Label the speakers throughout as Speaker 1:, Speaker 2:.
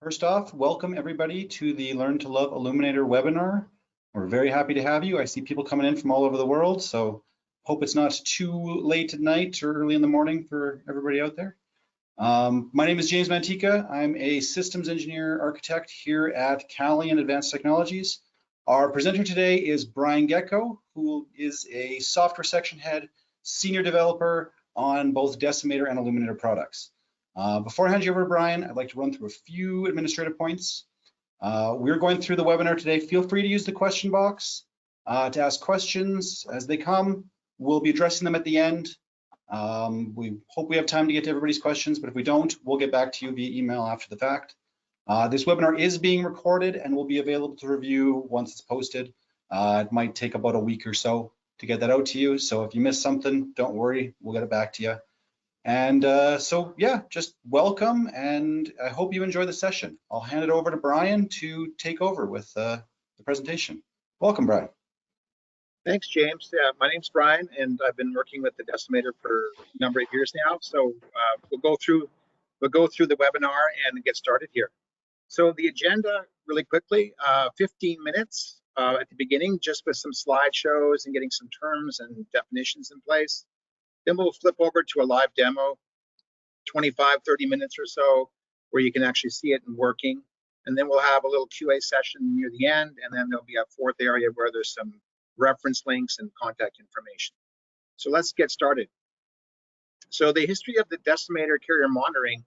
Speaker 1: First off, welcome everybody to the Learn to Love Illuminator webinar. We're very happy to have you. I see people coming in from all over the world, so hope it's not too late at night or early in the morning for everybody out there. My name is James Mantica. I'm a systems engineer architect here at Calian Advanced Technologies. Our presenter today is Brian Gecko, who is a software section head, senior developer on both Decimator and Illuminator products. Before I hand you over to Brian, I'd like to run through a few administrative points. We're going through the webinar today. Feel free to use the question box to ask questions as they come. We'll be addressing them at the end. We hope we have time to get to everybody's questions, but if we don't, we'll get back to you via email after the fact. This webinar is being recorded and will be available to review once it's posted. It might take about a week or so to get that out to you. So if you missed something, don't worry, we'll get it back to you. And so, yeah, just welcome, and I hope you enjoy the session. I'll hand it over to Brian to take over with the presentation. Welcome, Brian.
Speaker 2: Thanks, James. My name's Brian, and I've been working with the Decimator for a number of years now. So we'll go through the webinar and get started here. So the agenda, really quickly, 15 minutes at the beginning, just with some slideshows and getting some terms and definitions in place. Then we'll flip over to a live demo, 25, 30 minutes or so, where you can actually see it and working. And then we'll have a little QA session near the end, and then there'll be a fourth area where there's some reference links and contact information. So let's get started. So the history of the Decimator carrier monitoring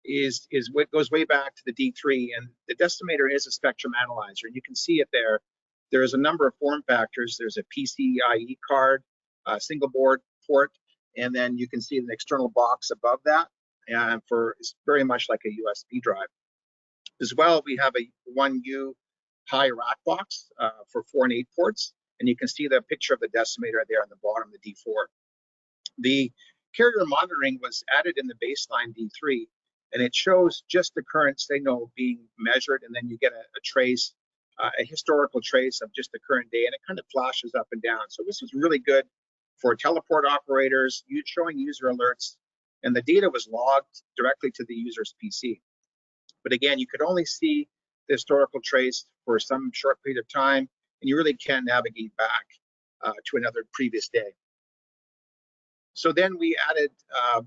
Speaker 2: is what goes way back to the D3, and the Decimator is a spectrum analyzer. And you can see it there. There's a number of form factors. There's a PCIe card, a single board port, and then you can see an external box above that, and it's very much like a USB drive. As well, we have a 1U high rack box for 4 and 8 ports, and you can see the picture of the Decimator there on the bottom, the D4. The carrier monitoring was added in the baseline D3, and it shows just the current signal being measured, and then you get a trace, a historical trace of just the current day, and it kind of flashes up and down. So this is really good for teleport operators, showing user alerts, and the data was logged directly to the user's PC. But again, you could only see the historical trace for some short period of time, and you really can't navigate back to another previous day. So then we added,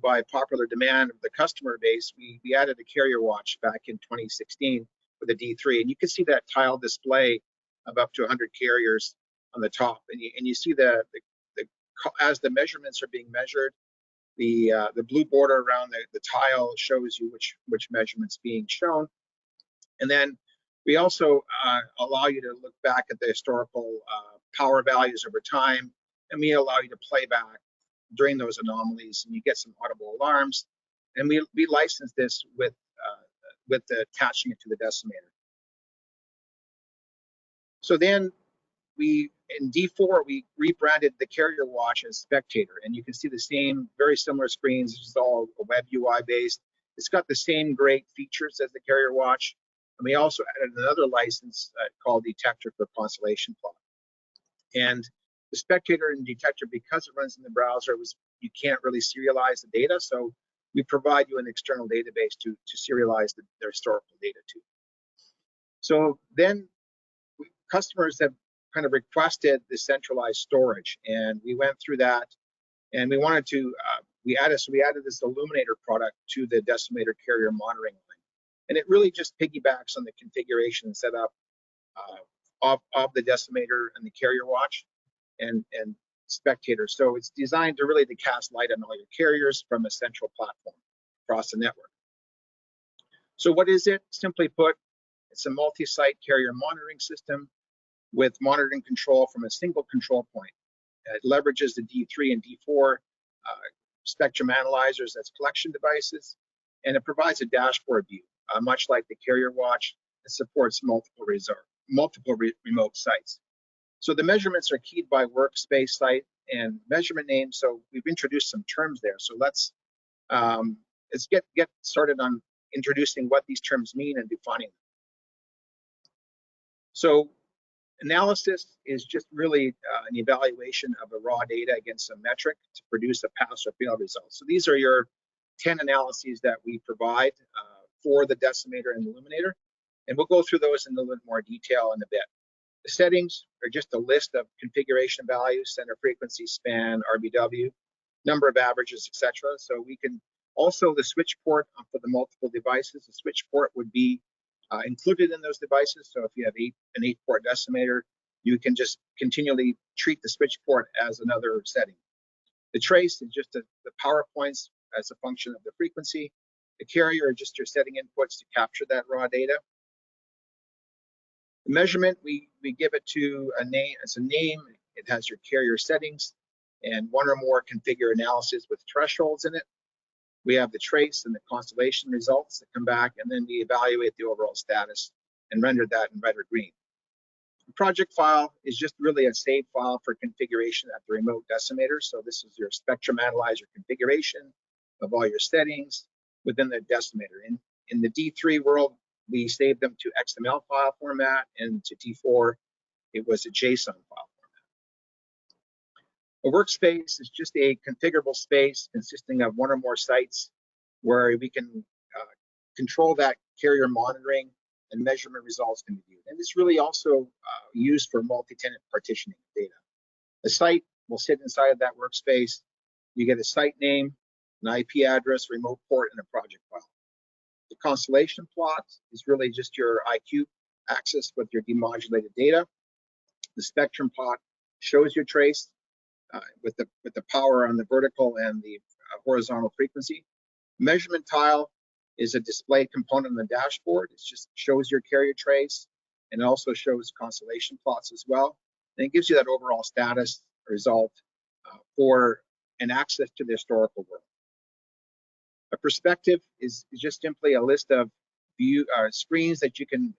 Speaker 2: by popular demand of the customer base, we added a carrier watch back in 2016 with a D3, and you can see that tile display of up to 100 carriers on the top, and you see as the measurements are being measured, the blue border around the tile shows you which measurements being shown. And then we also allow you to look back at the historical power values over time, and we allow you to play back during those anomalies, and you get some audible alarms. And we license this with attaching it to the Decimator. So then in D4, we rebranded the carrier watch as Spectator, and you can see the same, very similar screens. This is all web UI based. It's got the same great features as the carrier watch. And we also added another license called Detector for Constellation Plot. And the Spectator and Detector, because it runs in the browser, you can't really serialize the data. So we provide you an external database to serialize their historical data to. So then customers have kind of requested the centralized storage, and we went through that, and we wanted to we added this Illuminator product to the Decimator carrier monitoring line, and it really just piggybacks on the configuration and setup of the Decimator and the carrier watch and Spectator. So it's designed to really cast light on all your carriers from a central platform across the network. So what is it? Simply put, it's a multi-site carrier monitoring system with monitoring control from a single control point. It leverages the D3 and D4 spectrum analyzers as collection devices, and it provides a dashboard view, much like the carrier watch. It supports multiple remote sites. So the measurements are keyed by workspace, site, and measurement name. So we've introduced some terms there. So let's get started on introducing what these terms mean and defining them. So analysis is just really an evaluation of the raw data against a metric to produce a pass or fail result. So these are your 10 analyses that we provide for the decimator and illuminator. And we'll go through those in a little bit more detail in a bit. The settings are just a list of configuration values, center frequency, span, RBW, number of averages, etc. So we can also, the switch port for the multiple devices, the switch port would be included in those devices. So if you have an 8-port decimator, you can just continually treat the switch port as another setting. The trace is just the power points as a function of the frequency. The carrier are just your setting inputs to capture that raw data. The measurement, we give it to a name. It's a name. It has your carrier settings and one or more configure analysis with thresholds in it. We have the trace and the constellation results that come back, and then we evaluate the overall status and render that in red or green. The project file is just really a save file for configuration at the remote decimator. So this is your spectrum analyzer configuration of all your settings within the decimator. In the D3 world, we saved them to XML file format, and to D4, it was a JSON file format. A workspace is just a configurable space consisting of one or more sites where we can control that carrier monitoring and measurement results can be viewed. And it's really also used for multi-tenant partitioning of data. The site will sit inside of that workspace. You get a site name, an IP address, remote port, and a project file. The constellation plot is really just your IQ axis with your demodulated data. The spectrum plot shows your trace with the power on the vertical and the horizontal frequency. Measurement tile is a display component on the dashboard. It just shows your carrier trace, and it also shows constellation plots as well. And it gives you that overall status result for an access to the historical world. A perspective is just simply a list of screens that you can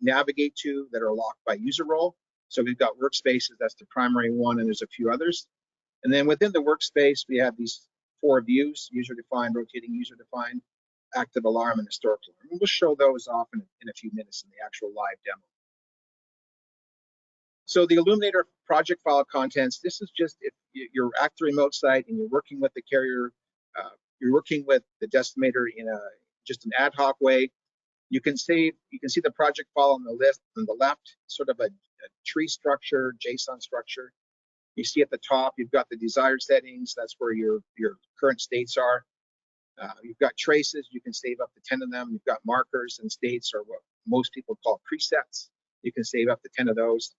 Speaker 2: navigate to that are locked by user role. So we've got workspaces, that's the primary one, and there's a few others. And then within the workspace, we have these 4 views: user-defined, rotating user-defined, active alarm, and historical alarm. And we'll show those off in a few minutes in the actual live demo. So the Illuminator project file contents, this is just if you're at the remote site and you're working with the carrier, you're working with the decimator in just an ad hoc way. You can see the project file on the left, sort of a tree structure, JSON structure. You see at the top, you've got the desired settings. That's where your current states are. You've got traces. You can save up to 10 of them. You've got markers and states, or what most people call presets. You can save up to 10 of those.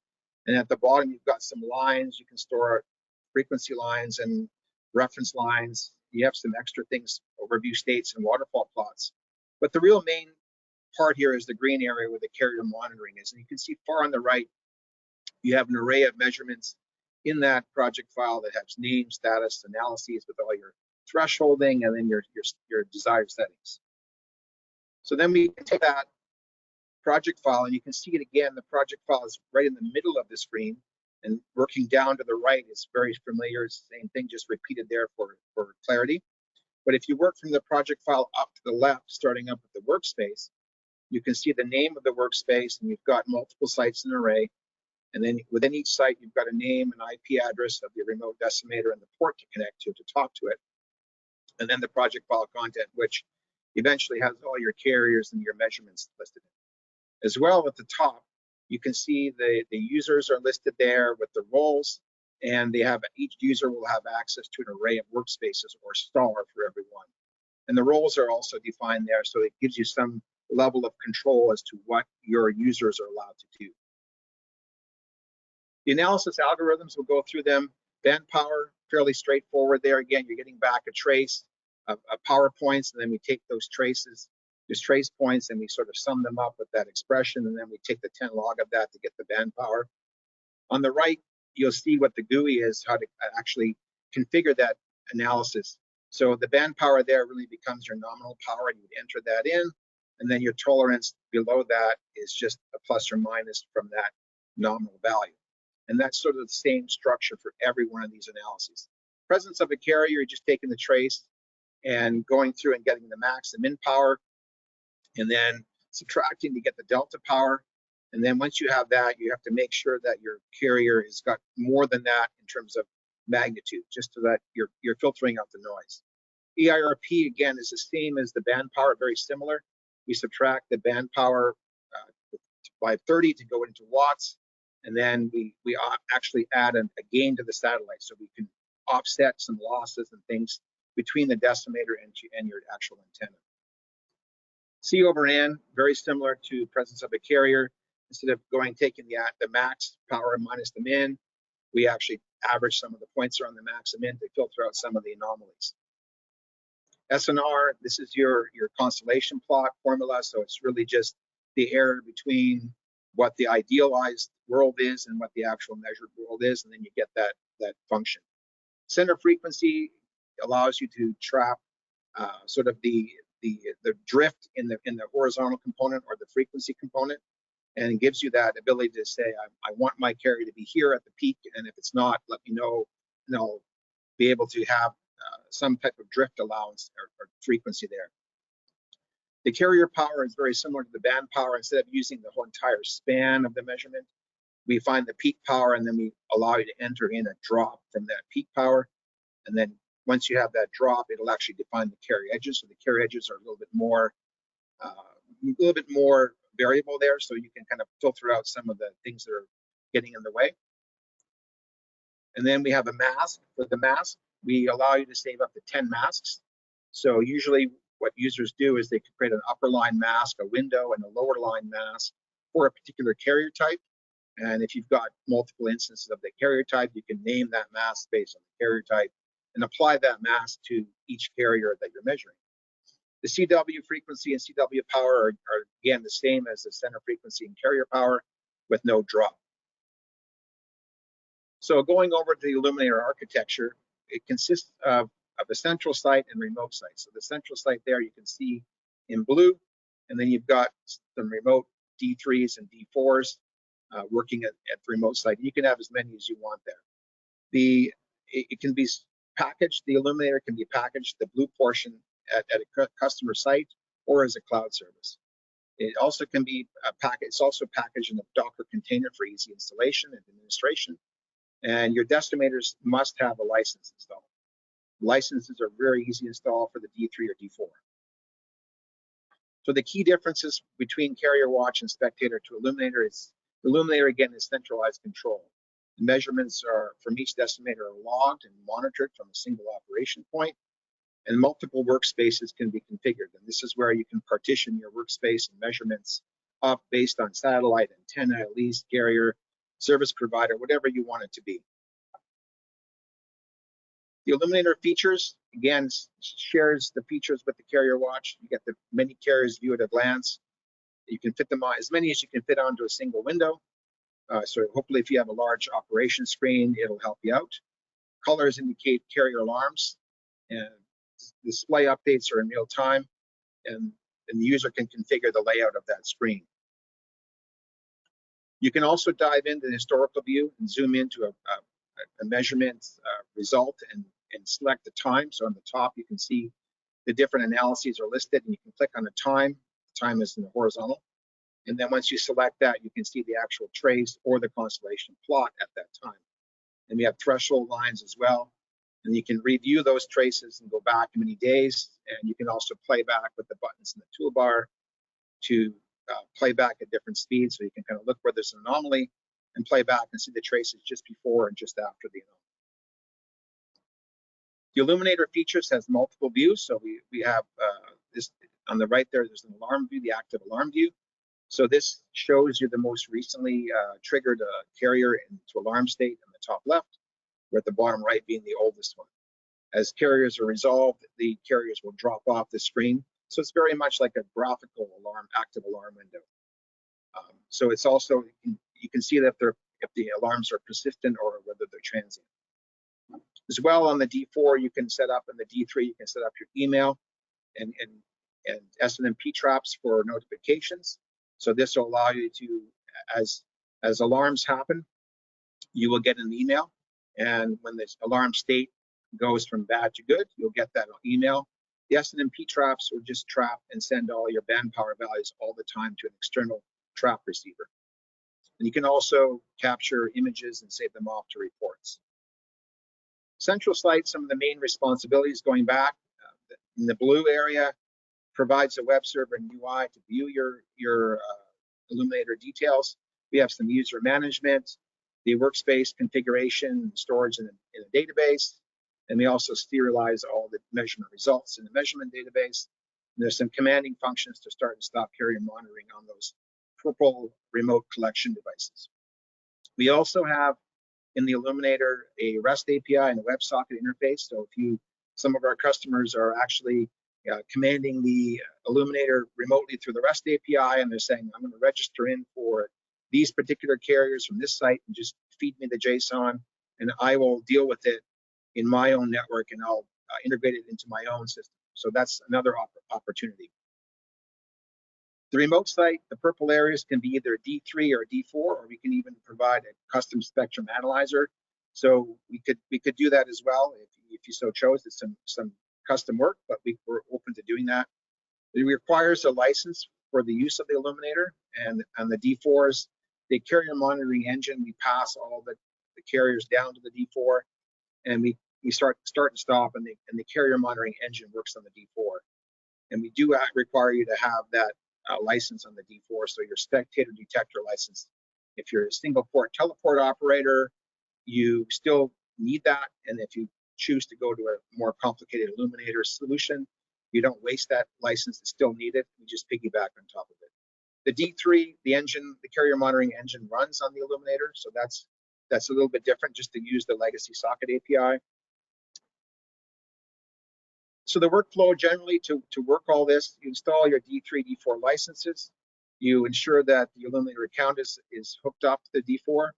Speaker 2: And at the bottom, you've got some lines. You can store frequency lines and reference lines. You have some extra things, overview states and waterfall plots. But the real main part here is the green area where the carrier monitoring is. And you can see far on the right, you have an array of measurements in that project file that has name, status, analyses with all your thresholding, and then your desired settings. So then we take that project file, and you can see it again. The project file is right in the middle of the screen, and working down to the right is very familiar. It's the same thing, just repeated there for clarity. But if you work from the project file up to the left, starting up with the workspace, you can see the name of the workspace, and you've got multiple sites in an array. And then within each site, you've got a name and IP address of your remote decimator and the port to connect to talk to it. And then the project file content, which eventually has all your carriers and your measurements listed in. As well, at the top, you can see the users are listed there with the roles, and each user will have access to an array of workspaces or star for everyone. And the roles are also defined there, so it gives you some level of control as to what your users are allowed to do. The analysis algorithms, will go through them. Band power, fairly straightforward there. Again, you're getting back a trace of power points, and then we take those trace points, and we sort of sum them up with that expression, and then we take the 10 log of that to get the band power. On the right, you'll see what the GUI is, how to actually configure that analysis. So the band power there really becomes your nominal power. You would enter that in, and then your tolerance below that is just a plus or minus from that nominal value. And that's sort of the same structure for every one of these analyses. Presence of a carrier, you're just taking the trace and going through and getting the max and min power, and then subtracting to get the delta power. And then once you have that, you have to make sure that your carrier has got more than that in terms of magnitude, just so that you're filtering out the noise. EIRP, again, is the same as the band power, very similar. We subtract the band power by 30 to go into watts, and then we actually add a gain to the satellite, so we can offset some losses and things between the decimator and your actual antenna. C over N, very similar to presence of a carrier. Instead of taking the max power minus the min, we actually average some of the points around the max and min to filter out some of the anomalies. SNR, this is your constellation plot formula, so it's really just the error between what the idealized world is and what the actual measured world is, and then you get that function. Center frequency allows you to trap sort of the drift in the horizontal component or the frequency component, and it gives you that ability to say, I want my carrier to be here at the peak, and if it's not, let me know, and I'll be able to have some type of drift allowance or frequency there. The carrier power is very similar to the band power. Instead of using the whole entire span of the measurement, we find the peak power, and then we allow you to enter in a drop from that peak power. And then once you have that drop, it'll actually define the carrier edges. So the carrier edges are a little bit more variable there, so you can kind of filter out some of the things that are getting in the way. And then we have a mask. For the mask, we allow you to save up to 10 masks. So usually what users do is they can create an upper line mask, a window, and a lower line mask for a particular carrier type. And if you've got multiple instances of the carrier type, you can name that mask based on the carrier type and apply that mask to each carrier that you're measuring. The CW frequency and CW power are again the same as the center frequency and carrier power with no drop. So going over to the Illuminator architecture, it consists of a central site and remote site. So the central site there you can see in blue, and then you've got some remote D3s and D4s working at the remote site. You can have as many as you want there. It can be packaged, the Illuminator can be packaged, the blue portion at a customer site or as a cloud service. It also can be it's also packaged in a Docker container for easy installation and administration. And your decimators must have a license installed. Licenses are very easy to install for the D3 or D4. So the key differences between Carrier Watch and Spectator to Illuminator is Illuminator, again, is centralized control. The measurements from each decimator are logged and monitored from a single operation point, and multiple workspaces can be configured. And this is where you can partition your workspace and measurements up based on satellite, antenna, lease, carrier, service provider, whatever you want it to be. The Illuminator features, again, shares the features with the Carrier Watch. You get the many carriers view at a glance. You can fit them on, as many as you can fit onto a single window. So hopefully if you have a large operation screen, it'll help you out. Colors indicate carrier alarms, and display updates are in real time, and the user can configure the layout of that screen. You can also dive into the historical view and zoom into a measurement result and select the time. So on the top, you can see the different analyses are listed, and you can click on the time. The time is in the horizontal. And then once you select that, you can see the actual trace or the constellation plot at that time. And we have threshold lines as well. And you can review those traces and go back many days. And you can also play back with the buttons in the toolbar to play back at different speeds. So you can kind of look where there's an anomaly and play back and see the traces just before and just after the anomaly. The Illuminator features has multiple views. So we have this on the right there, there's an alarm view, the active alarm view. So this shows you the most recently triggered carrier into alarm state in the top left, or at the bottom right being the oldest one. As carriers are resolved, the carriers will drop off the screen. So it's very much like a graphical alarm, active alarm window. So it's also, you can see that if the alarms are persistent or whether they're transient. As well, on the D4, you can set up, and the D3, you can set up your email and SNMP traps for notifications. So this will allow you to, as alarms happen, you will get an email. And when this alarm state goes from bad to good, you'll get that email. The SNMP traps will just trap and send all your band power values all the time to an external trap receiver. And you can also capture images and save them off to reports. Central site, some of the main responsibilities going back, In the blue area provides a web server and UI to view your Illuminator details. We have some user management, the workspace configuration, storage in a database, and we also serialize all the measurement results in the measurement database. And there's some commanding functions to start and stop carrier monitoring on those purple remote collection devices. We also have in the Illuminator a REST API and a WebSocket interface. So if some of our customers are actually commanding the Illuminator remotely through the REST API, and they're saying, I'm going to register in for these particular carriers from this site and just feed me the JSON, and I will deal with it in my own network, and I'll integrate it into my own system. So that's another opportunity. The remote site, the purple areas can be either D3 or D4, or we can even provide a custom spectrum analyzer. So we could do that as well if you so chose. It's some custom work, but we're open to doing that. It requires a license for the use of the Illuminator, and on the D4s, the carrier monitoring engine, we pass all the carriers down to the D4, and we start and stop, and the carrier monitoring engine works on the D4. And we do require you to have that license on the D4, so your spectator detector license. If you're a single port teleport operator, you still need that, and if you choose to go to a more complicated Illuminator solution, you don't waste that license. It's still needed. We just piggyback on top of it. The D3, the carrier monitoring engine runs on the Illuminator, so that's a little bit different, just to use the legacy socket API. So the workflow generally to work all this, you install your D3, D4 licenses, you ensure that the Illuminator account is hooked up to the D4.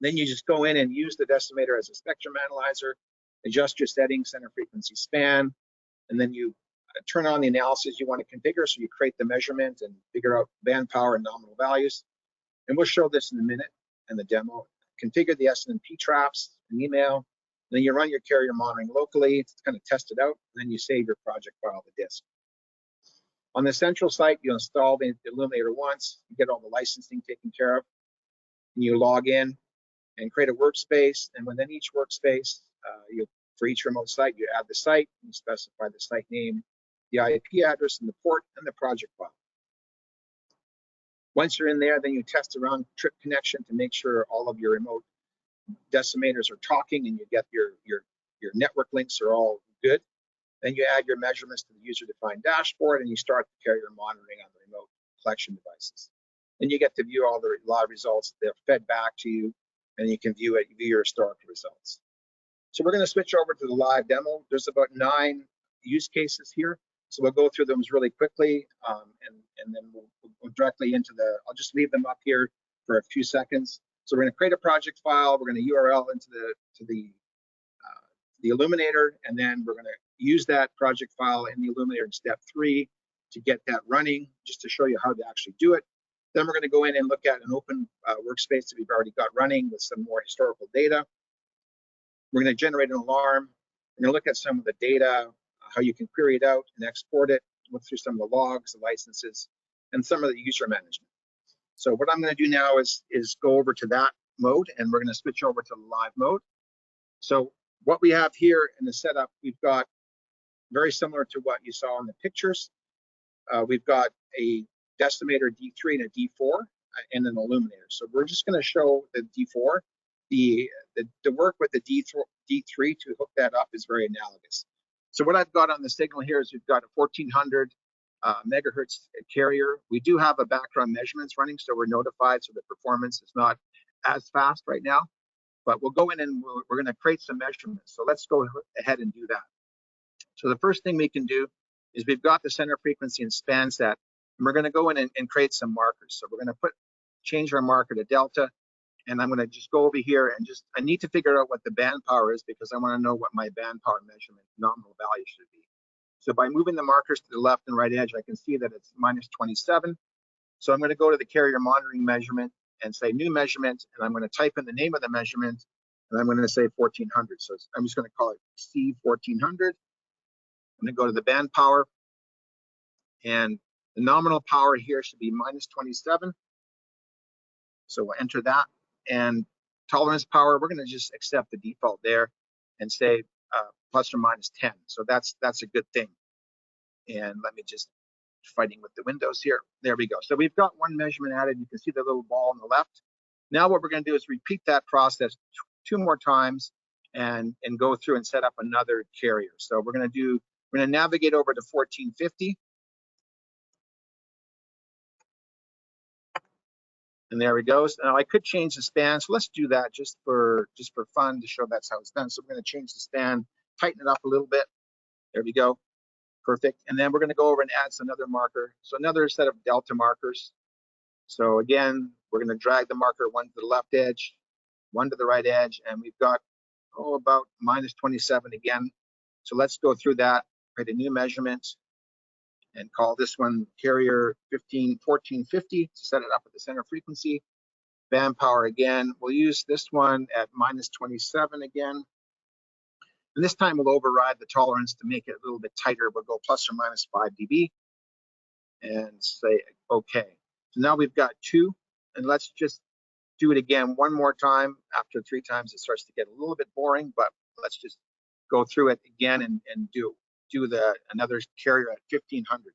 Speaker 2: Then you just go in and use the Decimator as a spectrum analyzer, adjust your settings, center frequency span, and then you turn on the analysis you want to configure. So you create the measurement and figure out band power and nominal values. And we'll show this in a minute in the demo. Configure the SNMP traps and email. Then you run your carrier monitoring locally to kind of test it out. And then you save your project file to disk. On the central site, you install the Illuminator once, you get all the licensing taken care of, and you log in and create a workspace. And within each workspace, for each remote site, you add the site, you specify the site name, the IP address, and the port, and the project file. Once you're in there, then you test around trip connection to make sure all of your remote decimators are talking and you get your network links are all good. Then you add your measurements to the user-defined dashboard, and you start the carrier monitoring on the remote collection devices. Then you get to view all the log results. They're fed back to you, and you can view your historical results. So we're going to switch over to the live demo. There's about 9 use cases here. So we'll go through them really quickly, and then we'll directly into I'll just leave them up here for a few seconds. So we're going to create a project file. We're going to URL into the Illuminator, and then we're going to use that project file in the Illuminator in step 3 to get that running, just to show you how to actually do it. Then we're going to go in and look at an open workspace that we've already got running with some more historical data. We're going to generate an alarm. We're going to look at some of the data, how you can query it out and export it, look through some of the logs, the licenses, and some of the user management. So what I'm going to do now is go over to that mode, and we're going to switch over to the live mode. So what we have here in the setup, we've got very similar to what you saw in the pictures. We've got a Decimator D3 and a D4 and an Illuminator. So we're just going to show the D4. The work with the D3 to hook that up is very analogous. So what I've got on the signal here is we've got a 1400 megahertz carrier. We do have a background measurements running, so we're notified, so the performance is not as fast right now. But we'll go in and we're going to create some measurements. So let's go ahead and do that. So the first thing we can do is we've got the center frequency and span set, and we're going to go in and create some markers. So we're going to change our marker to delta, and I'm going to just go over here and I need to figure out what the band power is, because I want to know what my band power measurement nominal value should be. So by moving the markers to the left and right edge, I can see that it's -27. So I'm going to go to the carrier monitoring measurement and say new measurement, and I'm going to type in the name of the measurement, and I'm going to say 1400. So I'm just going to call it C1400. I'm going to go to the band power, and the nominal power here should be -27. So we'll enter that. And tolerance power, we're going to just accept the default there and say ±10. So that's a good thing. And let me just fighting with the windows here. There we go. So we've got one measurement added. You can see the little ball on the left. Now what we're going to do is repeat that process two more times and go through and set up another carrier. So we're going to navigate over to 1450. And there we go. Now I could change the span. So let's do that just for fun to show that's how it's done. So we're going to change the span, tighten it up a little bit. There we go. Perfect. And then we're going to go over and add another marker. So another set of delta markers. So again, we're going to drag the marker one to the left edge, one to the right edge, and we've got, about -27 again. So let's go through that, create a new measurement, and call this one carrier 1450 to set it up at the center frequency. Band power again, we'll use this one at -27 again. And this time we'll override the tolerance to make it a little bit tighter. We'll go ±5 dB and say okay. So now we've got 2, and let's just do it again one more time. After 3 times it starts to get a little bit boring, but let's just go through it again and do another carrier at 1500.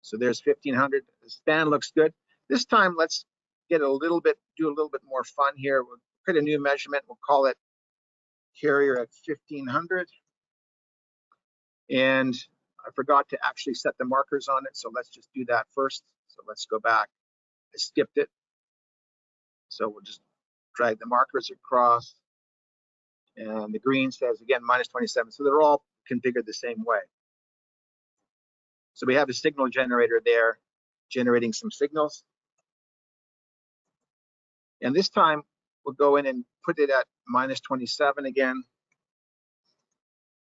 Speaker 2: So there's 1500. The span looks good. This time let's do a little bit more fun here. We'll create a new measurement. We'll call it carrier at 1500. And I forgot to actually set the markers on it, so let's just do that first. So let's go back. I skipped it. So we'll just drag the markers across. And the green says, again, -27. So they're all configured the same way. So we have a signal generator there generating some signals. And this time we'll go in and put it at -27 again.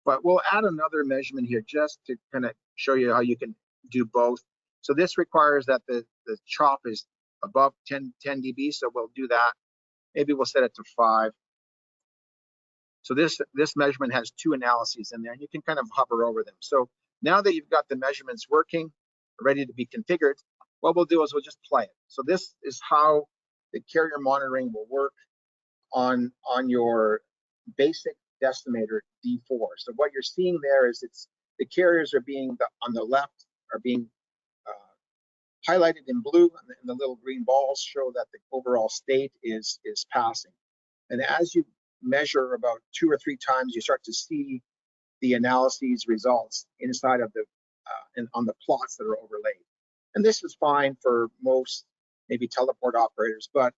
Speaker 2: But we'll add another measurement here just to kind of show you how you can do both. So this requires that the chop is above 10 dB, so we'll do that. Maybe we'll set it to 5. So this measurement has 2 analyses in there, and you can kind of hover over them. So now that you've got the measurements working, ready to be configured, what we'll do is we'll just play it. So this is how the carrier monitoring will work on your basic decimator D4. So what you're seeing there is the carriers are being on the left are being highlighted in blue, and the little green balls show that the overall state is passing. And as you measure about 2 or 3 times, you start to see the analyses results inside of the and on the plots that are overlaid. And this is fine for most maybe teleport operators, but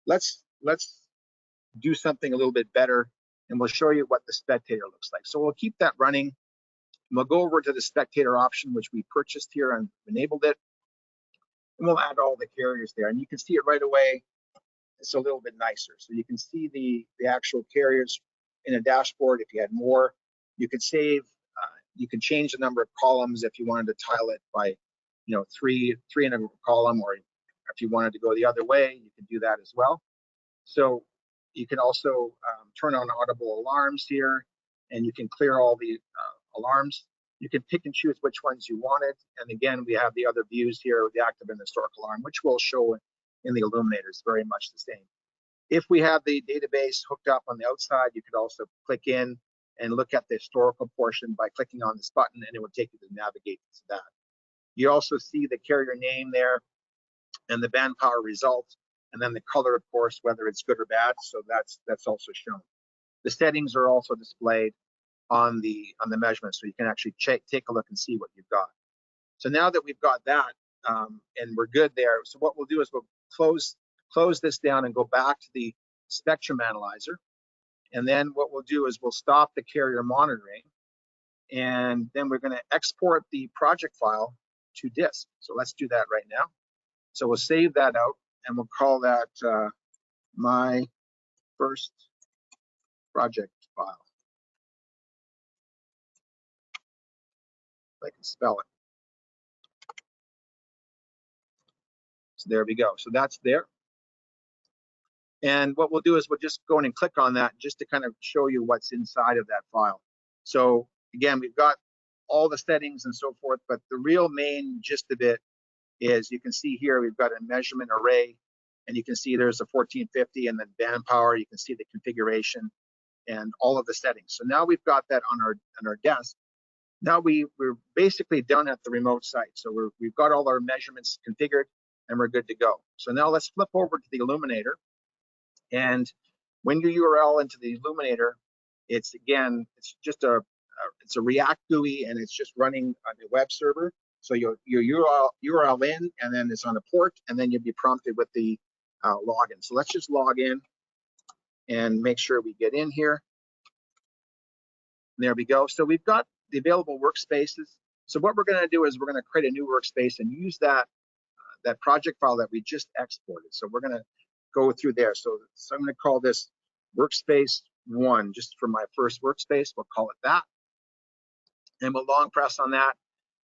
Speaker 2: let's do something a little bit better, and we'll show you what the spectator looks like. So we'll keep that running, and we'll go over to the spectator option, which we purchased here and enabled it, and we'll add all the carriers there. And you can see it right away. It's a little bit nicer. So you can see the actual carriers in a dashboard. If you had more, you could save. You can change the number of columns if you wanted to tile it by, 3 in a column, or if you wanted to go the other way, you can do that as well. So you can also turn on audible alarms here, and you can clear all the alarms. You can pick and choose which ones you wanted. And again, we have the other views here, the active and historic alarm, which we'll show in the Illuminator. It's very much the same. If we have the database hooked up on the outside, you could also click in and look at the historical portion by clicking on this button, and it will take you to navigate to that. You also see the carrier name there and the band power result, and then the color, of course, whether it's good or bad. So that's also shown. The settings are also displayed on the measurement, so you can actually take a look and see what you've got. So now that we've got that and we're good there, so what we'll do is we'll close this down and go back to the spectrum analyzer. And then what we'll do is we'll stop the carrier monitoring, and then we're going to export the project file to disk. So let's do that right now. So we'll save that out, and we'll call that my first project file. If I can spell it. So there we go. So that's there. And what we'll do is we'll just go in and click on that just to kind of show you what's inside of that file. So again, we've got all the settings and so forth, but the real main gist of it is you can see here we've got a measurement array, and you can see there's a 1450 and then band power. You can see the configuration and all of the settings. So now we've got that on our desk. Now we're basically done at the remote site. So we've got all our measurements configured and we're good to go. So now let's flip over to the Illuminator. And when you URL into the Illuminator, it's just it's a React GUI and it's just running on the web server. So your URL in, and then it's on a port, and then you'll be prompted with the login. So let's just log in and make sure we get in here. There we go. So we've got the available workspaces. So what we're going to do is we're going to create a new workspace and use that project file that we just exported. So we're going to go through there. So I'm going to call this workspace 1, just for my first workspace. We'll call it that. And we'll long press on that,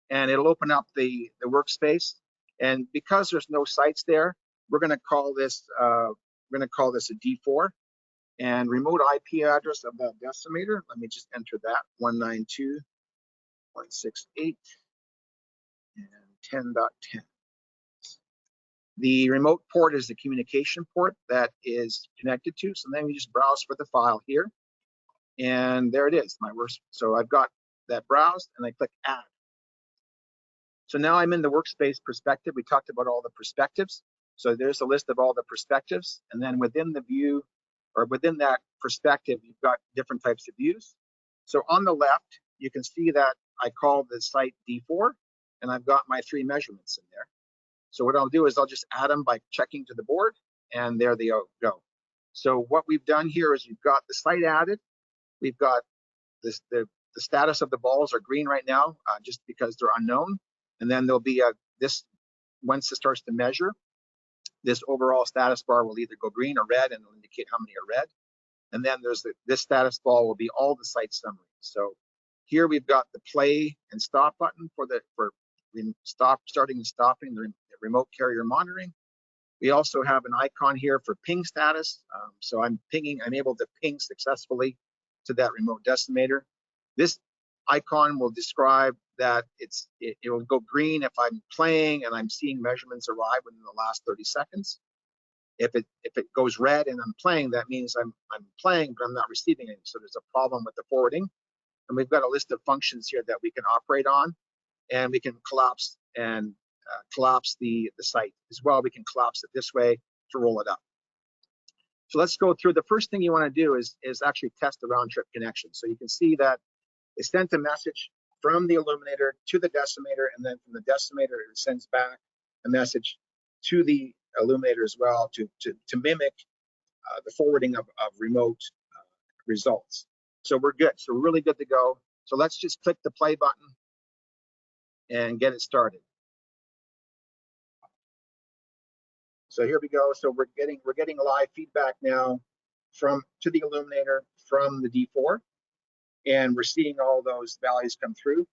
Speaker 2: and it'll open up the workspace. And because there's no sites there, we're going to call this a D4. And remote IP address of that decimator, let me just enter that, 192.168 and 10.10. The remote port is the communication port that is connected to. So then we just browse for the file here. And there it is, my worst. So I've got that browsed, and I click add. So now I'm in the workspace perspective. We talked about all the perspectives. So there's a list of all the perspectives. And then within the view, or within that perspective, you've got different types of views. So on the left, you can see that I call the site D4, and I've got my 3 measurements in there. So what I'll do is I'll just add them by checking to the board, and there they go. So what we've done here is we've got the site added. We've got this, the status of the balls are green right now, just because they're unknown. And then there'll be once it starts to measure, this overall status bar will either go green or red, and it'll indicate how many are red. And then there's this status bar will be all the site summaries. So here we've got the play and stop button for starting and stopping the remote carrier monitoring. We also have an icon here for ping status. So I'm able to ping successfully to that remote decimator. This icon will describe that it will go green if I'm playing and I'm seeing measurements arrive within the last 30 seconds. If it goes red and I'm playing, that means I'm playing, but I'm not receiving it. So there's a problem with the forwarding. And we've got a list of functions here that we can operate on, and we can collapse the site as well. We can collapse it this way to roll it up. So let's go through. The first thing you want to do is actually test the round trip connection. So you can see that it sent a message from the Illuminator to the decimator, and then from the decimator it sends back a message to the Illuminator as well to mimic the forwarding of remote results. So we're good. So we're really good to go. So let's just click the play button and get it started. So here we go. So we're getting live feedback now to the Illuminator from the D4, and we're seeing all those values come through,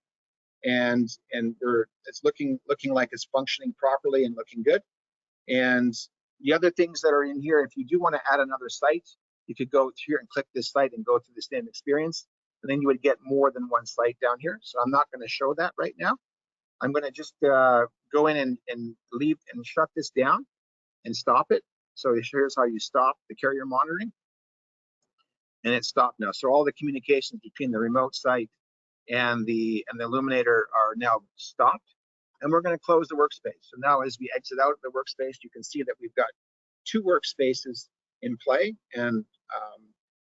Speaker 2: and it's looking like it's functioning properly and looking good. And the other things that are in here, if you do want to add another site, you could go here and click this site and go through the same experience, and then you would get more than one site down here. So I'm not going to show that right now. I'm going to just go in and leave and shut this down and stop it. So here's how you stop the carrier monitoring, and it's stopped now. So all the communications between the remote site and the Illuminator are now stopped, and we're going to close the workspace. So now as we exit out of the workspace, you can see that we've got 2 workspaces in play, and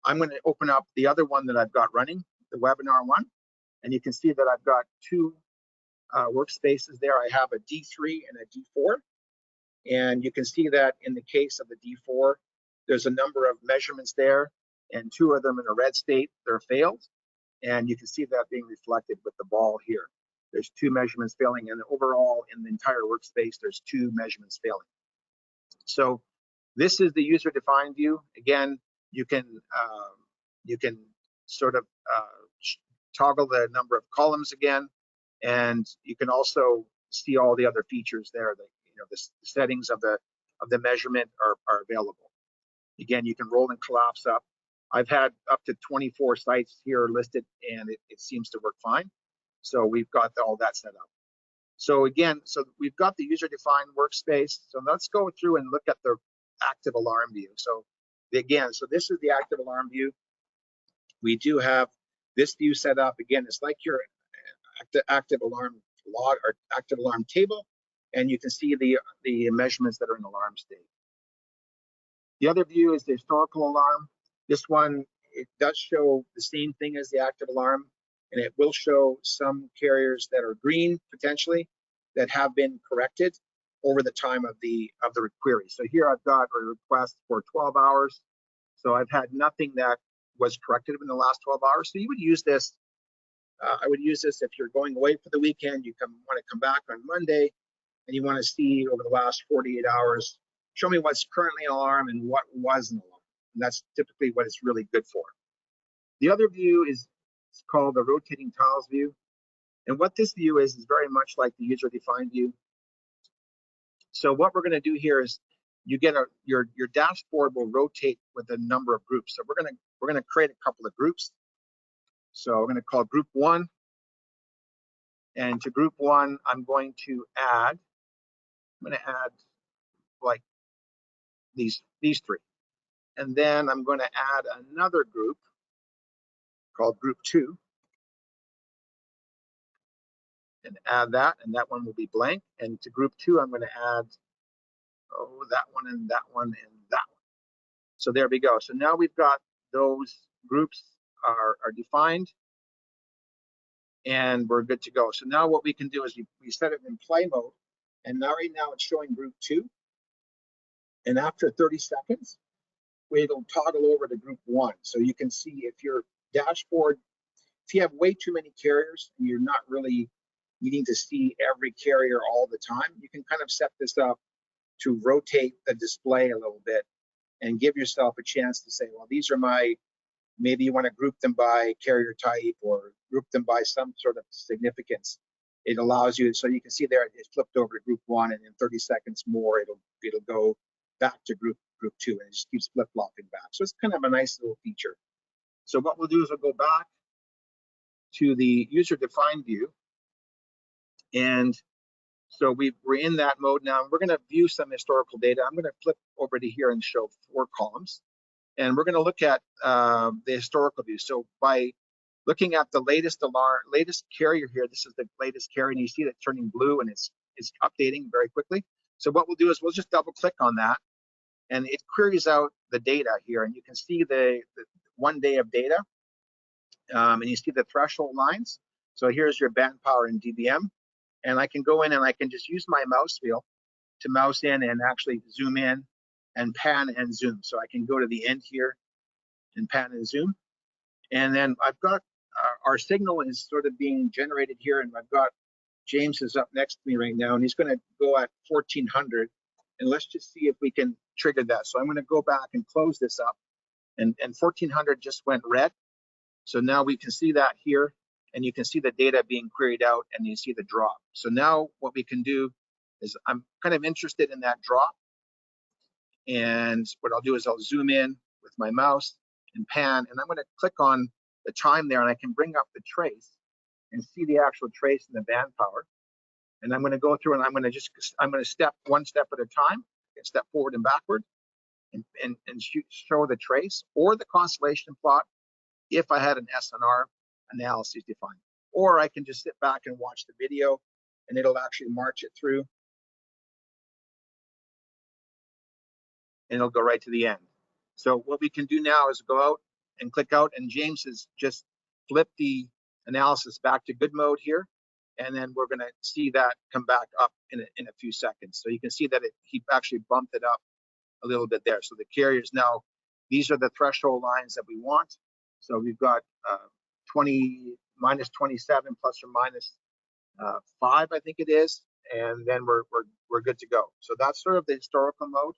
Speaker 2: I'm going to open up the other one that I've got running, the webinar one, and you can see that I've got 2 workspaces there. I have a D3 and a D4, and you can see that in the case of the D4, there's a number of measurements there, and 2 of them in a red state, they're failed, and you can see that being reflected with the ball here. There's 2 measurements failing, and overall in the entire workspace, there's 2 measurements failing. So this is the user-defined view. Again, you can sort of toggle the number of columns again, and you can also see all the other features there. The settings of the measurement are available. Again, you can roll and collapse up. I've had up to 24 sites here listed, and it seems to work fine. So we've got all that set up. So again, so we've got the user-defined workspace. So let's go through and look at the active alarm view. So again, so this is the active alarm view. We do have this view set up. Again, it's like you're active alarm log or active alarm table, and you can see the measurements that are in alarm state. The other view is the historical alarm. This one, it does show the same thing as the active alarm, and it will show some carriers that are green potentially that have been corrected over the time of the query. So here I've got a request for 12 hours. So I've had nothing that was corrected in the last 12 hours. So you would use this. I would use this if you're going away for the weekend. You want to come back on Monday, and you want to see over the last 48 hours. Show me what's currently an alarm and what was an alarm. And that's typically what it's really good for. The other view is called the rotating tiles view. And what this view is very much like the user-defined view. So what we're going to do here is you get your dashboard will rotate with a number of groups. So we're going to create a couple of groups. So we're going to call group 1. And to group 1, I'm going to add like these 3. And then I'm going to add another group called group 2 and add that, and that one will be blank. And to group 2, I'm going to add that one and that one and that one. So there we go. So now we've got those groups are defined, and we're good to go. So now what we can do is we set it in play mode, and now right now it's showing group 2. And after 30 seconds, it'll toggle over to group 1. So you can see if your dashboard, if you have way too many carriers and you're not really needing to see every carrier all the time, you can kind of set this up to rotate the display a little bit and give yourself a chance to say, well, these are maybe you want to group them by carrier type or group them by some sort of significance. It allows you, so you can see there it's flipped over to group 1, and in 30 seconds more, it'll go back to group 2, and it just keeps flip-flopping back. So it's kind of a nice little feature. So what we'll do is we'll go back to the user-defined view. And so we're in that mode now. We're going to view some historical data. I'm going to flip over to here and show 4 columns. And we're going to look at the historical view. So by looking at the latest carrier here, this is the latest carrier, and you see that turning blue, and it's updating very quickly. So what we'll do is we'll just double click on that, and it queries out the data here, and you can see the 1 day of data, and you see the threshold lines. So here's your band power in dBm, and I can go in and I can just use my mouse wheel to mouse in and actually zoom in and pan and zoom. So I can go to the end here and pan and zoom. And then I've got our signal is sort of being generated here, and I've got James is up next to me right now, and he's going to go at 1400. And let's just see if we can trigger that. So I'm going to go back and close this up, and 1400 just went red. So now we can see that here, and you can see the data being queried out, and you see the drop. So now what we can do is I'm kind of interested in that drop. And what I'll do is I'll zoom in with my mouse and pan, and I'm going to click on the time there, and I can bring up the trace and see the actual trace in the band power. And I'm going to go through, and I'm going to step 1 step at a time, step forward and backward, and show the trace or the constellation plot if I had an SNR analysis defined. Or I can just sit back and watch the video, and it'll actually march it through, and it'll go right to the end. So what we can do now is go out and click out, and James has just flipped the analysis back to good mode here, and then we're going to see that come back up in a few seconds. So you can see that he actually bumped it up a little bit there. So the carriers now, these are the threshold lines that we want. So we've got minus 27 plus or minus 5, I think it is, and then we're good to go. So that's sort of the historical mode.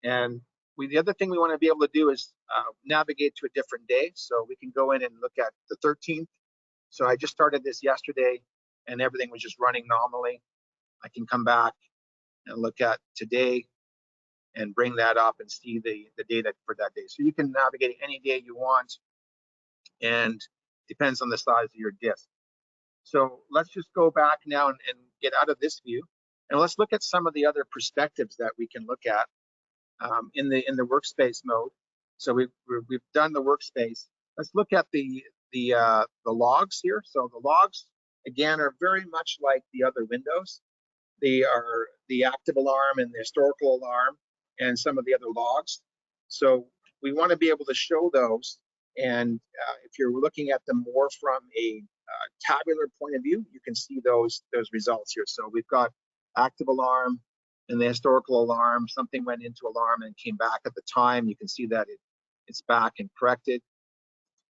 Speaker 2: And the other thing we want to be able to do is navigate to a different day. So we can go in and look at the 13th. So I just started this yesterday, and everything was just running normally. I can come back and look at today and bring that up and see the data for that day. So you can navigate any day you want, and depends on the size of your disk. So let's just go back now and get out of this view, and let's look at some of the other perspectives that we can look at in the workspace mode. So we've done the workspace. Let's look at the logs here. So the logs, again, are very much like the other windows. They are the active alarm and the historical alarm and some of the other logs. So we want to be able to show those. And if you're looking at them more from a tabular point of view, you can see those results here. So we've got active alarm and the historical alarm. Something went into alarm and came back at the time. You can see that it's back and corrected.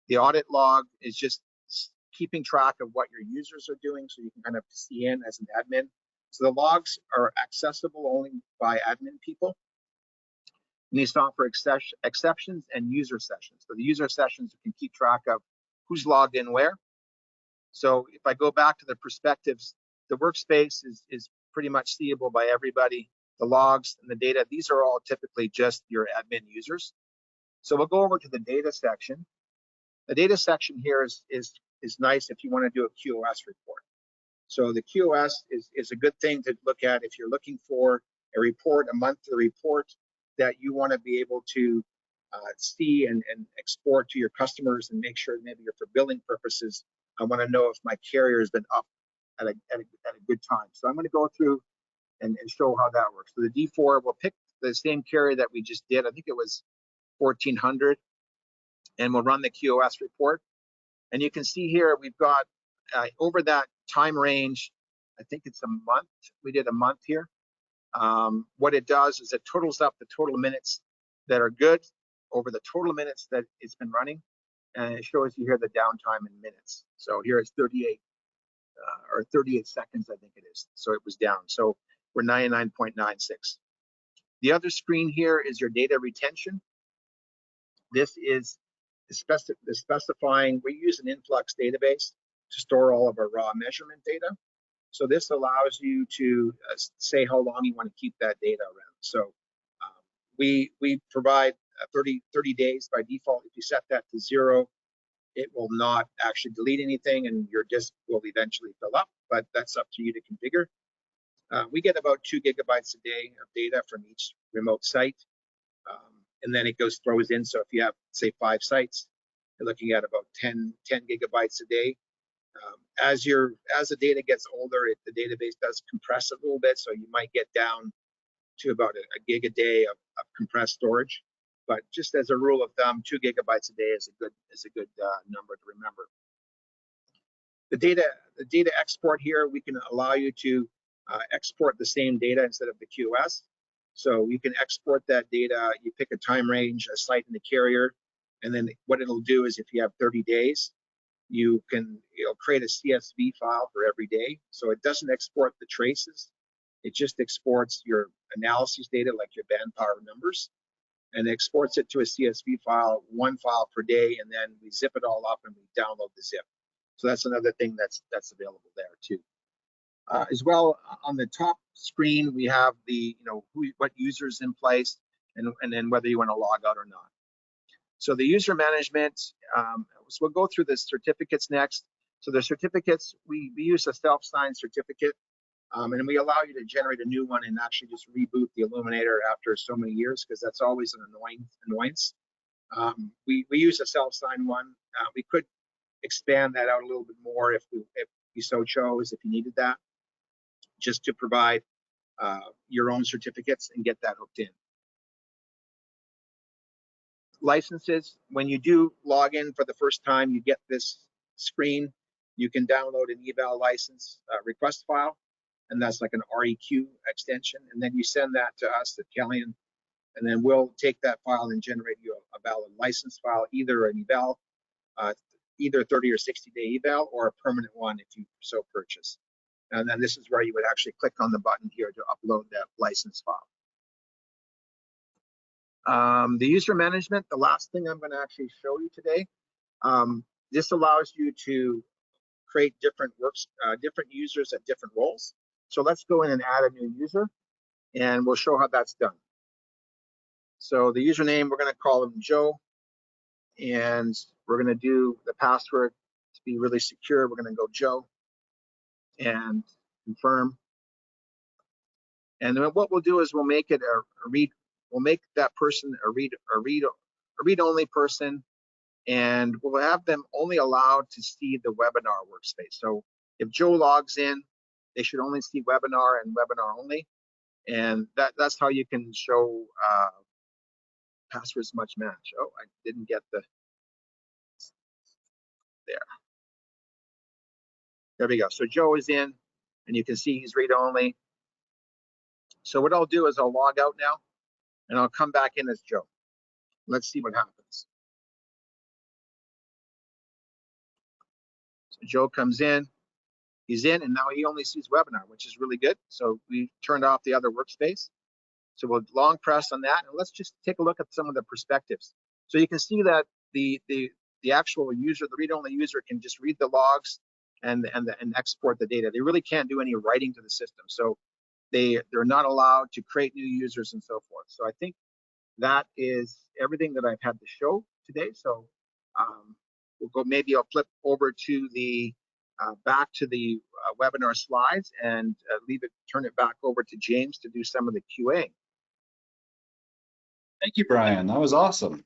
Speaker 2: The audit log is just keeping track of what your users are doing, so you can kind of see in as an admin. So the logs are accessible only by admin people. And these offer exceptions and user sessions. So the user sessions, you can keep track of who's logged in where. So if I go back to the perspectives, the workspace is pretty much seeable by everybody. The logs and the data, these are all typically just your admin users. So we'll go over to the data section. The data section here is nice if you want to do a QoS report. So the QoS is a good thing to look at if you're looking for a report, a monthly report that you want to be able to see and export to your customers and make sure maybe for billing purposes, I want to know if my carrier has been up at a good time. So I'm going to go through and show how that works. So the D4 will pick the same carrier that we just did. I think it was 1400, and we'll run the QoS report. And you can see here we've got over that time range, I think it's a month. We did a month here. What it does is it totals up the total minutes that are good over the total minutes that it's been running, and it shows you here the downtime in minutes. So here it's 38 or 38 seconds, I think it is. So it was down. So we're 99.96. The other screen here is your data retention. This is specifying, we use an influx database to store all of our raw measurement data. So this allows you to say how long you want to keep that data around. So we provide 30 days by default. If you set that to 0, it will not actually delete anything and your disk will eventually fill up, but that's up to you to configure. We get about 2 gigabytes a day of data from each remote site. And then it throws in. So if you have, say, 5 sites, you're looking at about 10 gigabytes a day. As the data gets older, the database does compress a little bit, so you might get down to about a gig a day of compressed storage. But just as a rule of thumb, 2 gigabytes a day is a good number to remember. The data export here, we can allow you to export the same data instead of the QoS. So you can export that data. You pick a time range, a site in the carrier, and then what it'll do is if you have 30 days, it'll create a CSV file for every day. So it doesn't export the traces. It just exports your analysis data, like your manpower numbers, and exports it to a CSV file, 1 file per day, and then we zip it all up and we download the zip. So that's another thing that's available there too. As well, on the top screen, we have the what users in place and then whether you want to log out or not. So the user management, so we'll go through the certificates next. So the certificates, we use a self-signed certificate, and we allow you to generate a new one and actually just reboot the Illuminator after so many years, because that's always an annoyance. We use a self-signed one. We could expand that out a little bit more if you so chose, if you needed that, just to provide your own certificates and get that hooked in. Licenses, when you do log in for the first time, you get this screen. You can download an eval license request file, and that's like an REQ extension, and then you send that to us at Calian, and then we'll take that file and generate you a valid license file, either an eval, either 30 or 60-day eval, or a permanent one if you so purchase. And then this is where you would actually click on the button here to upload that license file. The user management, the last thing I'm going to actually show you today, this allows you to create different users at different roles. So let's go in and add a new user, and we'll show how that's done. So the username, we're going to call him Joe, and we're going to do the password to be really secure. We're going to go Joe and confirm. And then what we'll do is we'll make it a read. We'll make that person a read-only person, and we'll have them only allowed to see the webinar workspace. So If Joe logs in, they should only see webinar and webinar only. And that's how you can show passwords much match. Oh, I didn't get the, there. There we go. So Joe is in, and you can see he's read only. So what I'll do is I'll log out now, and I'll come back in as Joe. Let's see what happens. So Joe comes in, he's in, and now he only sees webinar, which is really good. So we turned off the other workspace. So we'll long press on that, and let's just take a look at some of the perspectives. So you can see that the actual user, the read-only user, can just read the logs and export the data. They really can't do any writing to the system. So they're not allowed to create new users and so forth. So I think that is everything that I've had to show today. So we'll go, maybe I'll flip over to the back to the webinar slides and turn it back over to James to do some of the QA.
Speaker 1: Thank you, Brian. That was awesome.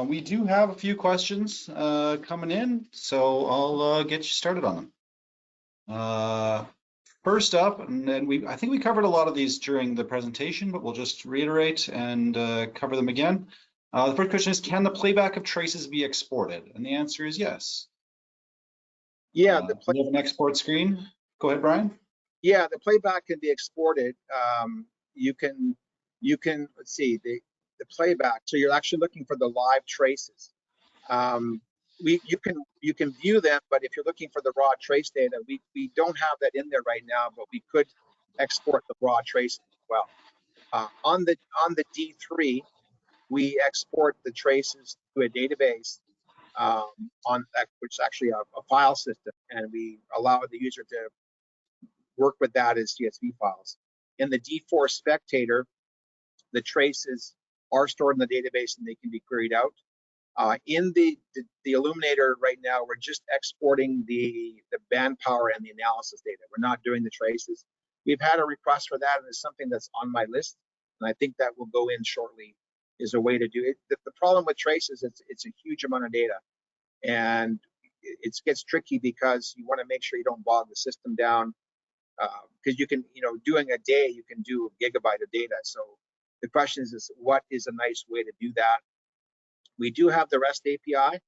Speaker 1: We do have a few questions coming in, so I'll get you started on them. First up, and then I think we covered a lot of these during the presentation, but we'll just reiterate and cover them again. The first question is, can the playback of traces be exported? And the answer is yes.
Speaker 2: Yeah,
Speaker 1: we have an export screen. Go ahead, Brian.
Speaker 2: Yeah, the playback can be exported. You can let's see the playback. So you're actually looking for the live traces. You can view them, but if you're looking for the raw trace data, we don't have that in there right now, but we could export the raw traces as well. On the D3, we export the traces to a database which is actually a file system, and we allow the user to work with that as CSV files. In the D4 Spectator, the traces are stored in the database and they can be queried out. In the Illuminator right now, we're just exporting the manpower and the analysis data. We're not doing the traces. We've had a request for that, and it's something that's on my list, and I think that will go in shortly, is a way to do it. The problem with traces, it's a huge amount of data, and it gets tricky because you want to make sure you don't bog the system down, because you can, doing a day, you can do a gigabyte of data. So the question is what is a nice way to do that? We do have the REST API.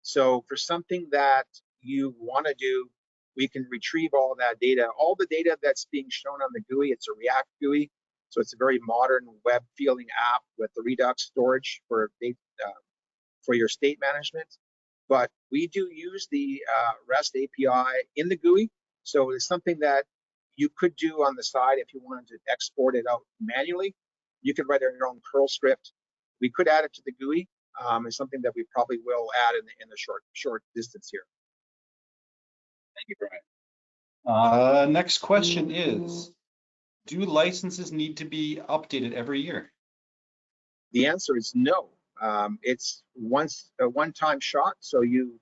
Speaker 2: So for something that you want to do, we can retrieve all that data. All the data that's being shown on the GUI, it's a React GUI. So it's a very modern web feeling app with the Redux storage for your state management. But we do use the REST API in the GUI. So it's something that you could do on the side if you wanted to export it out manually. You could write your own curl script. We could add it to the GUI. It's something that we probably will add in the short distance here.
Speaker 1: Thank you, Brian. Next question is, do licenses need to be updated every year?
Speaker 2: The answer is no. It's a one-time shot. So you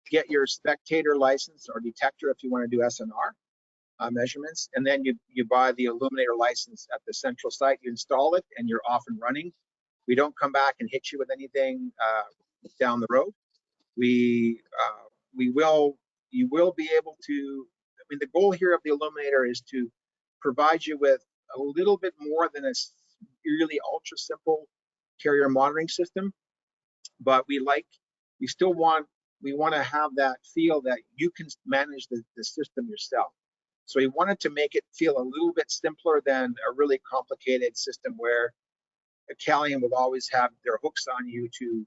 Speaker 2: get your spectator license or detector if you want to do SNR measurements, and then you buy the Illuminator license at the central site. You install it, and you're off and running. We don't come back and hit you with anything down the road. You will be able to. I mean, the goal here of the Illuminator is to provide you with a little bit more than a really ultra simple carrier monitoring system, but we want to have that feel that you can manage the system yourself. So we wanted to make it feel a little bit simpler than a really complicated system where Calian will always have their hooks on you to,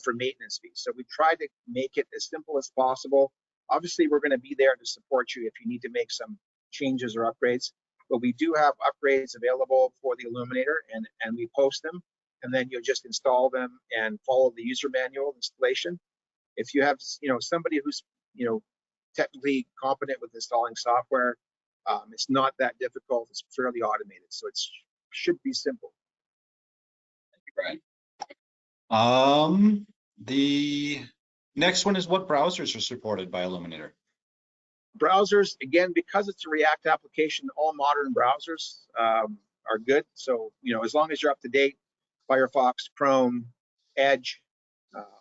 Speaker 2: for maintenance fees. So we tried to make it as simple as possible. Obviously, we're going to be there to support you if you need to make some changes or upgrades, but we do have upgrades available for the Illuminator, and we post them, and then you'll just install them and follow the user manual installation. If you have, somebody who's, technically competent with installing software, it's not that difficult. It's fairly automated, so it should be simple.
Speaker 1: Thank you, Brian. The next one is, what browsers are supported by Illuminator?
Speaker 2: Browsers, again, because it's a React application, all modern browsers are good. So, as long as you're up to date, Firefox, Chrome, Edge,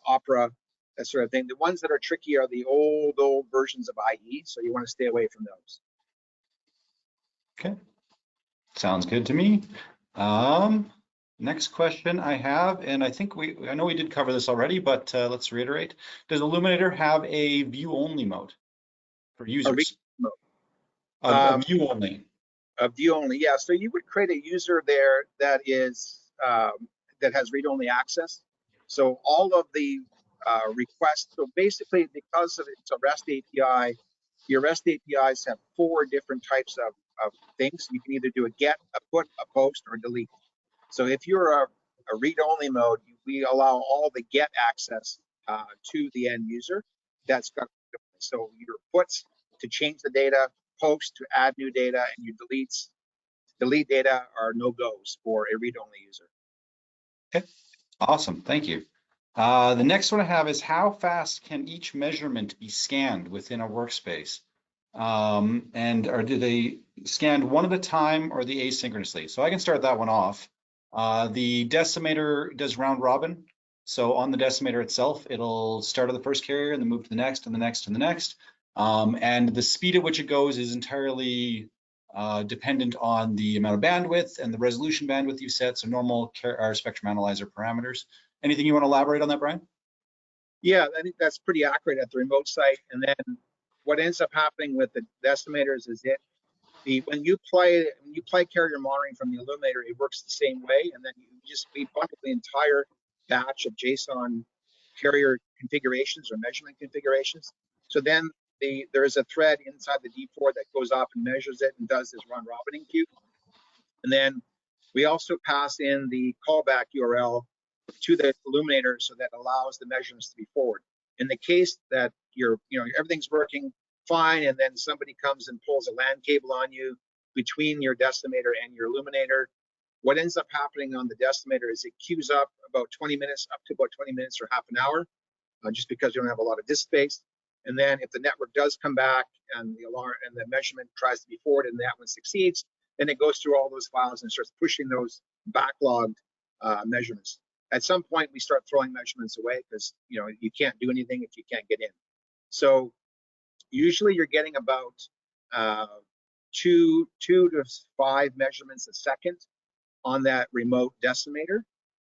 Speaker 2: Opera, that sort of thing. The ones that are tricky are the old versions of IE, so you want to stay away from those.
Speaker 1: Okay, sounds good to me. Next question I have, and I know we did cover this already, but let's reiterate. Does Illuminator have a view-only mode for users? A view only.
Speaker 2: A view only, yeah. So you would create a user there that is that has read-only access. So all of the requests. So basically, because of it's a REST API, your REST APIs have 4 different types of things. You can either do a get, a put, a post, or delete. So if you're a read-only mode, we allow all the get access to the end user. That's got so your puts to change the data, post to add new data, and your delete data are no-goes for a read-only user.
Speaker 1: Okay, awesome, thank you. The next one I have is how fast can each measurement be scanned within a workspace? Do they scanned one at a time or the asynchronously? So I can start that one off. The decimator does round robin. So on the decimator itself, it'll start at the first carrier and then move to the next and the next and the next. And the speed at which it goes is entirely dependent on the amount of bandwidth and the resolution bandwidth you set. So normal spectrum analyzer parameters. Anything you want to elaborate on that, Brian?
Speaker 2: Yeah, I think that's pretty accurate at the remote site. And then what ends up happening with the decimators is when you play carrier monitoring from the Illuminator, it works the same way. And then we bundle the entire batch of JSON carrier configurations or measurement configurations. So then there is a thread inside the D4 that goes off and measures it and does this round robining queue. And then we also pass in the callback URL to the Illuminator so that allows the measurements to be forward. In the case that everything's working fine, and then somebody comes and pulls a LAN cable on you between your decimator and your Illuminator, what ends up happening on the decimator is it queues up about 20 minutes, up to about 20 minutes or half an hour, just because you don't have a lot of disk space. And then if the network does come back and the alarm and the measurement tries to be forwarded and that one succeeds, then it goes through all those files and starts pushing those backlogged measurements. At some point, we start throwing measurements away because you can't do anything if you can't get in. So usually you're getting about 2 to 5 measurements a second on that remote decimator.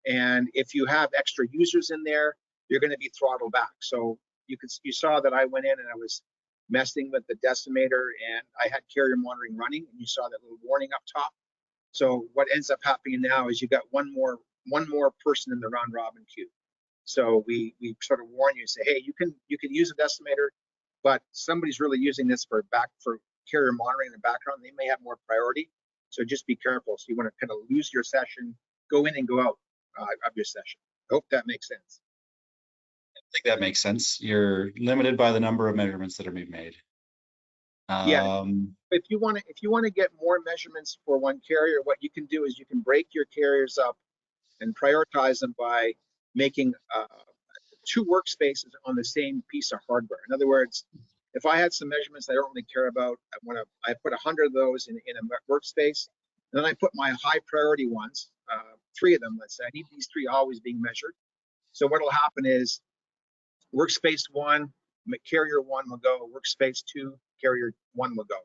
Speaker 2: And if you have extra users in there, you're going to be throttled back. So you saw that I went in and I was messing with the decimator and I had carrier monitoring running, and you saw that little warning up top. So what ends up happening now is you got one more person in the round robin queue. So we sort of warn you, say, hey, you can use a decimator, but somebody's really using this for carrier monitoring in the background. They may have more priority, so just be careful. So you want to kind of lose your session, go in and go out of your session. I hope that makes sense.
Speaker 1: I think that makes sense. You're limited by the number of measurements that are being made.
Speaker 2: Yeah. If you want to get more measurements for one carrier, what you can do is you can break your carriers up and prioritize them by making 2 workspaces on the same piece of hardware. In other words, if I had some measurements I don't really care about, I put 100 of those in a workspace, and then I put my high priority ones, 3 of them, let's say. I need these 3 always being measured. So what will happen is workspace 1, carrier 1 will go, workspace 2, carrier 1 will go.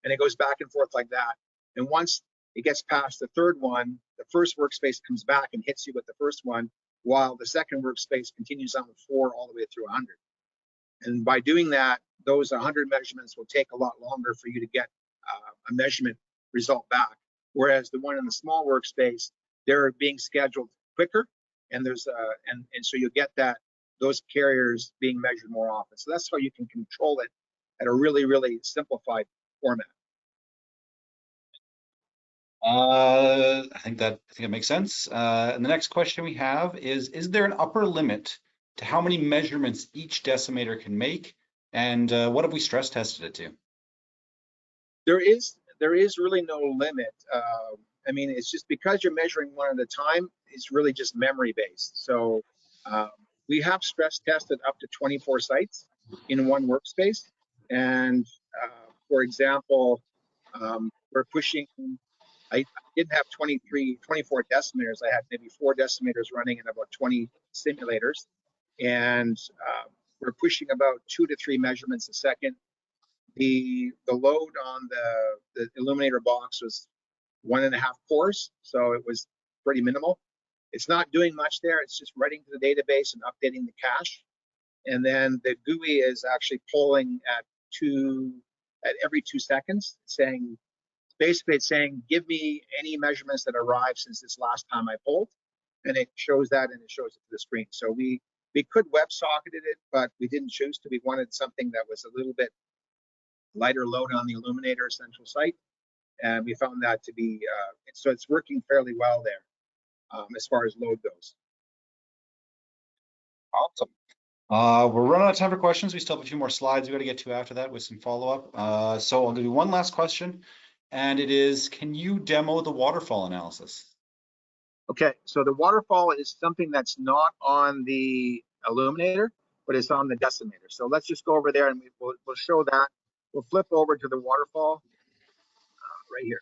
Speaker 2: And it goes back and forth like that. And once it gets past the 3rd one, the first workspace comes back and hits you with the first one, while the second workspace continues on with 4 all the way through 100. And by doing that, those 100 measurements will take a lot longer for you to get a measurement result back. Whereas the one in the small workspace, they're being scheduled quicker, and there's and so you get those carriers being measured more often. So that's how you can control it at a really, really simplified format.
Speaker 1: I think it makes sense. And the next question we have is there an upper limit to how many measurements each decimator can make? And what have we stress tested it to?
Speaker 2: There is really no limit. I mean, it's just because you're measuring one at a time, it's really just memory based. So we have stress tested up to 24 sites in one workspace. And for example, we're pushing, I didn't have 24 decimators. I had maybe 4 decimators running and about 20 simulators. and we're pushing about 2 to 3 measurements a second. The load on the Illuminator box was 1.5 cores, so it was pretty minimal. It's not doing much there. It's just writing to the database and updating the cache. And then the GUI is actually polling at every 2 seconds, saying, basically it's saying, give me any measurements that arrived since this last time I polled. And it shows that, and it shows it to the screen. So we could WebSocketed it, but we didn't choose to. We wanted something that was a little bit lighter load on the Illuminator central site. And we found that to be, so it's working fairly well there as far as load goes.
Speaker 1: Awesome. We're running out of time for questions. We still have a few more slides we got to get to after that with some follow-up. So I'll do one last question, and it is, can you demo the waterfall analysis?
Speaker 2: Okay, so the waterfall is something that's not on the Illuminator, but it's on the Decimator. So let's just go over there and we'll show that. We'll flip over to the waterfall right here.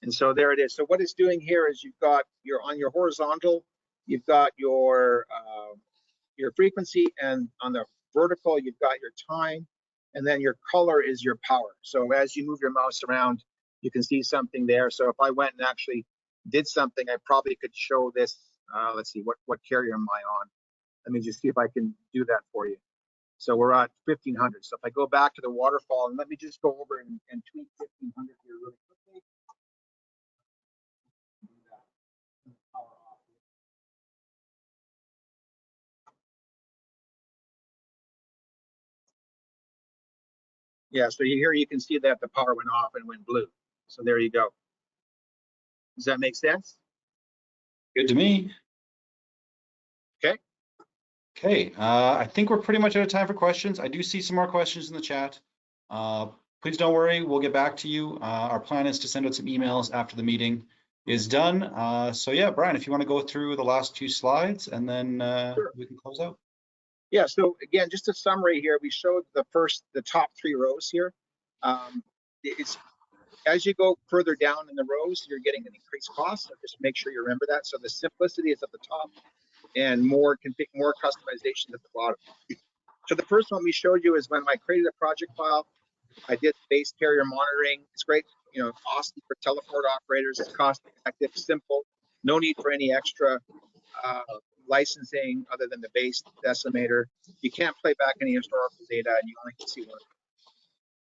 Speaker 2: And so there it is. So what it's doing here is you're on your horizontal, you've got your frequency, and on the vertical, you've got your time, and then your color is your power. So as you move your mouse around, you can see something there. So if I went and actually did something, I probably could show this. Let's see, what carrier am I on? Let me just see if I can do that for you. So we're at 1500. So if I go back to the waterfall, and let me just go over and tweak 1500 here really quickly. Yeah, so here you can see that the power went off and went blue. So there you go. Does that make sense?
Speaker 1: Good to me.
Speaker 2: Okay.
Speaker 1: Okay, I think we're pretty much out of time for questions. I do see some more questions in the chat. Please don't worry, we'll get back to you. Our plan is to send out some emails after the meeting is done. So yeah, Brian, if you want to go through the last 2 slides, and then
Speaker 2: Sure.
Speaker 1: we can close out.
Speaker 2: Yeah, so again, just a summary here. We showed the top 3 rows here. It's as you go further down in the rows, you're getting an increased cost. So just make sure you remember that. So the simplicity is at the top, and more customization at the bottom. So the first one we showed you is when I created a project file, I did base carrier monitoring. It's great, awesome for teleport operators. It's cost effective, simple, no need for any extra licensing other than the base decimator. You can't play back any historical data, and you only can see one.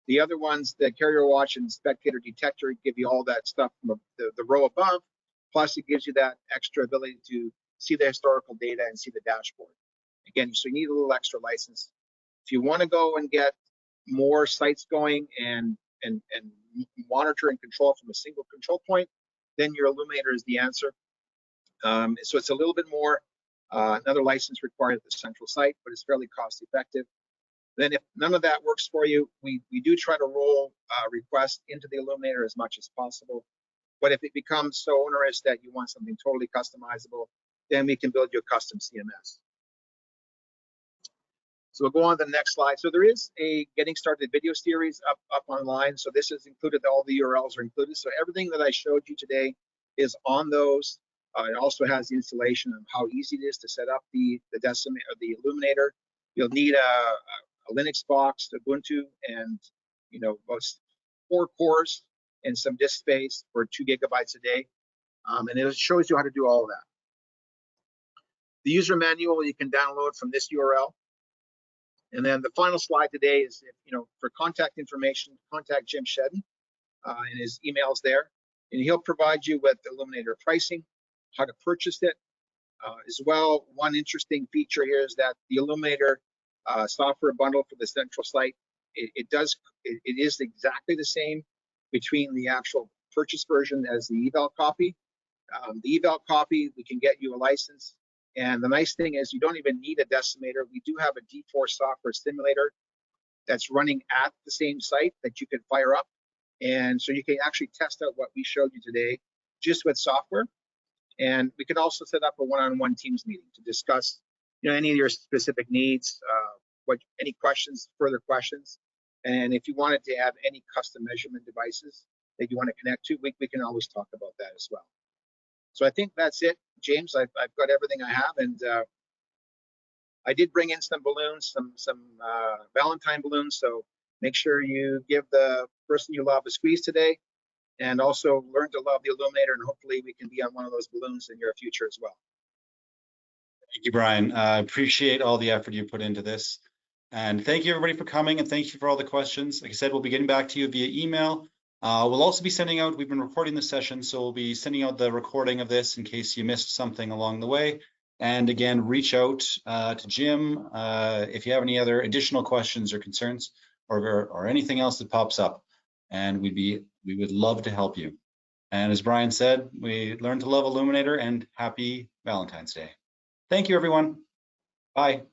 Speaker 2: The other ones, the carrier watch and spectator detector, give you all that stuff from the row above. Plus, it gives you that extra ability to see the historical data and see the dashboard. Again, so you need a little extra license. If you want to go and get more sites going and monitor and control from a single control point, then your Illuminator is the answer. So it's a little bit more, another license required at the central site, but it's fairly cost effective. Then if none of that works for you, we do try to roll requests into the Illuminator as much as possible. But if it becomes so onerous that you want something totally customizable, then we can build you a custom CMS. So we'll go on to the next slide. So there is a getting started video series up online. So this is included, all the URLs are included. So everything that I showed you today is on those. It also has the installation of how easy it is to set up the Illuminator. You'll need a Linux box, Ubuntu, and about 4 cores and some disk space for 2 gigabytes a day. And it shows you how to do all of that. The user manual you can download from this URL. And then the final slide today is, for contact information, contact Jim Shedden, and his email's there. And he'll provide you with Illuminator pricing, how to purchase it. As well, one interesting feature here is that the Illuminator software bundle for the central site, it is exactly the same between the actual purchase version as the eval copy. The eval copy, we can get you a license. And the nice thing is you don't even need a decimator. We do have a D4 software simulator that's running at the same site that you can fire up. And so you can actually test out what we showed you today just with software. And we can also set up a one-on-one Teams meeting to discuss any of your specific needs, any questions, further questions. And if you wanted to have any custom measurement devices that you want to connect to, we can always talk about that as well. So I think that's it, James. I've got everything I have, and I did bring in some balloons, some Valentine balloons. So make sure you give the person you love a squeeze today, and also learn to love the Illuminator. And hopefully we can be on one of those balloons in your future as well.
Speaker 1: Thank you, Brian. I appreciate all the effort you put into this. And thank you everybody for coming, and thank you for all the questions. Like I said, we'll be getting back to you via email. We'll also be sending out, we've been recording this session, so we'll be sending out the recording of this in case you missed something along the way. And again, reach out to Jim if you have any other additional questions or concerns or anything else that pops up. And we would love to help you. And as Brian said, we learn to love Illuminator, and happy Valentine's Day. Thank you, everyone. Bye.